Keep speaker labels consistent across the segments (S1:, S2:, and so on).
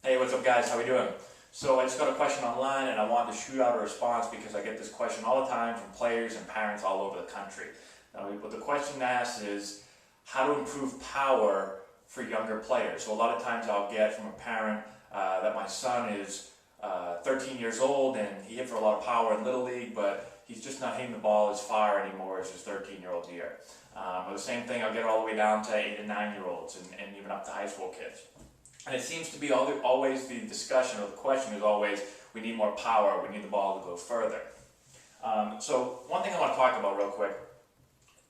S1: Hey, what's up guys, how we doing? So I just got a question online and I wanted to shoot out a response because I get this question all the time from players and parents all over the country. Now what the question asks is how to improve power for younger players. So a lot of times I'll get from a parent that my son is 13 years old and he hit for a lot of power in Little League, but he's just not hitting the ball as far anymore as his 13-year-old year. Or the same thing, I'll get all the way down to 8 and 9-year-olds and even up to high school kids. And it seems to be always the discussion or the question is always, we need more power, we need the ball to go further. So one thing I want to talk about real quick,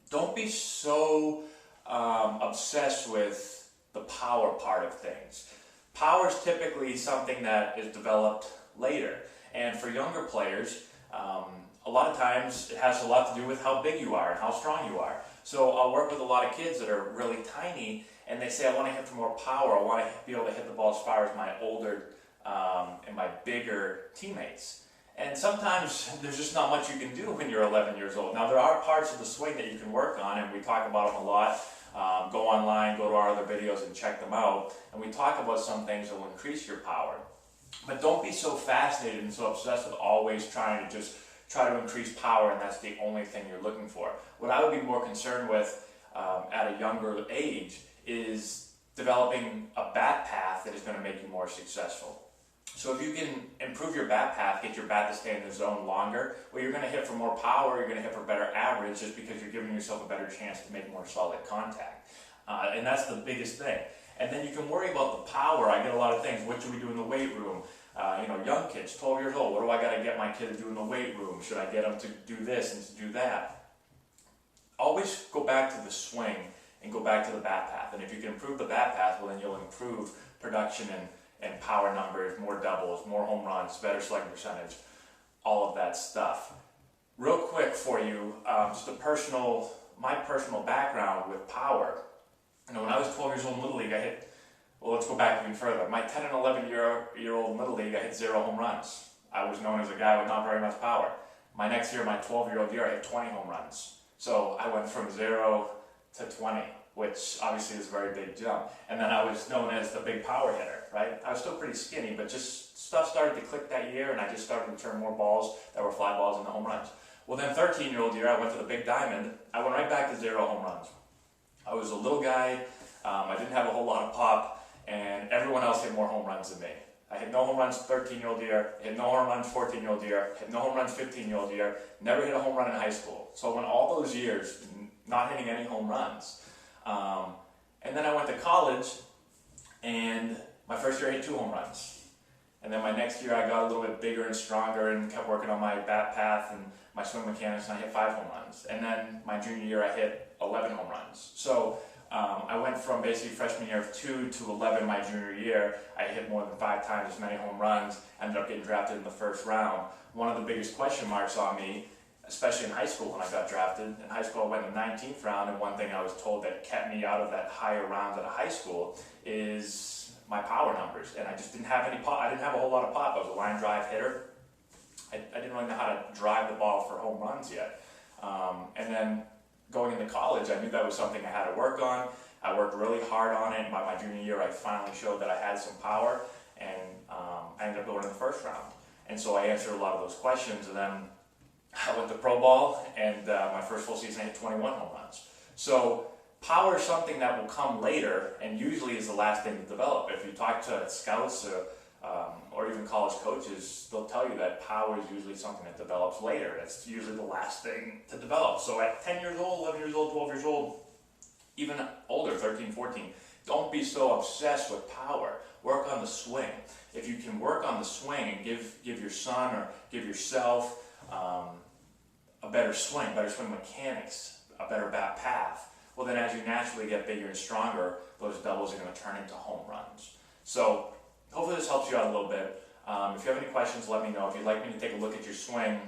S1: don't be so obsessed with the power part of things. Power is typically something that is developed later. And for younger players, a lot of times it has a lot to do with how big you are and how strong you are. So I'll work with a lot of kids that are really tiny and they say, I want to hit for more power, I want to be able to hit the ball as far as my older and my bigger teammates. And sometimes there's just not much you can do when you're 11 years old. Now there are parts of the swing that you can work on and we talk about them a lot. Go online, go to our other videos and check them out. And we talk about some things that will increase your power. But don't be so fascinated and so obsessed with always trying to just try to increase power and that's the only thing you're looking for. What I would be more concerned with at a younger age is developing a bat path that is going to make you more successful. So if you can improve your bat path, get your bat to stay in the zone longer, well, you're going to hit for more power, you're going to hit for better average just because you're giving yourself a better chance to make more solid contact. And that's the biggest thing. And then you can worry about the power. I get a lot of things. What should we do in the weight room? Young kids, 12 years old, what do I got to get my kid to do in the weight room? Should I get them to do this and to do that? Always go back to the swing and go back to the bat path. And if you can improve the bat path, well then you'll improve production and power numbers, more doubles, more home runs, better slugging percentage, all of that stuff. Real quick for you, just my personal background with power. When I was 12 years old in Little League, let's go back even further. My 10 and 11-year-old in Little League, I hit 0 home runs. I was known as a guy with not very much power. My next year, my 12-year-old year, I hit 20 home runs. So I went from 0 to 20, which obviously is a very big jump. And then I was known as the big power hitter, right? I was still pretty skinny, but just stuff started to click that year and I just started to turn more balls that were fly balls into home runs. Well then 13-year-old year, I went to the big diamond. I went right back to 0 home runs. I was a little guy, I didn't have a whole lot of pop, and everyone else hit more home runs than me. I hit no home runs 13-year-old year, hit no home runs 14-year-old year, hit no home runs 15-year-old year, never hit a home run in high school. So I went all those years not hitting any home runs. And then I went to college, and my first year I hit 2 home runs. And then my next year I got a little bit bigger and stronger and kept working on my bat path and my swing mechanics, and I hit 5 home runs. And then my junior year I hit 11 home runs. So I went from basically freshman year of 2 to 11 my junior year. I hit more than 5 times as many home runs, ended up getting drafted in the first round. One of the biggest question marks on me, especially in high school when I got drafted. In high school I went in the 19th round, and one thing I was told that kept me out of that higher rounds out of high school is my power numbers. And I just didn't have any pop. I didn't have a whole lot of pop. I was a line drive hitter. I didn't really know how to drive the ball for home runs yet. And then going into college, I knew that was something I had to work on. I worked really hard on it. By my junior year, I finally showed that I had some power, and I ended up going in the first round. And so I answered a lot of those questions, and then I went to pro ball, and my first full season I hit 21 home runs. So power is something that will come later, and usually is the last thing to develop. If you talk to scouts or even college coaches, they'll tell you that power is usually something that develops later. It's usually the last thing to develop. So at 10 years old, 11 years old, 12 years old, even older, 13, 14, don't be so obsessed with power. Work on the swing. If you can work on the swing and give your son or give yourself a better swing mechanics, a better bat path, well then as you naturally get bigger and stronger, those doubles are going to turn into home runs. So hopefully this helps you out a little bit. If you have any questions, let me know. If you'd like me to take a look at your swing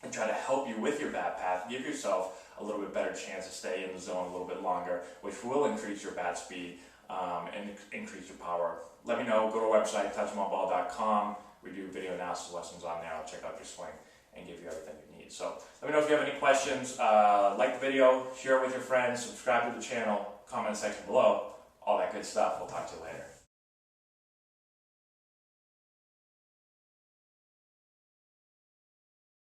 S1: and try to help you with your bat path, give yourself a little bit better chance to stay in the zone a little bit longer, which will increase your bat speed and increase your power. Let me know. Go to our website, touchmyball.com. We do video analysis lessons on there. I'll check out your swing and give you everything you need. So let me know if you have any questions. Like the video, share it with your friends, subscribe to the channel, comment section below, all that good stuff. We'll talk to you later.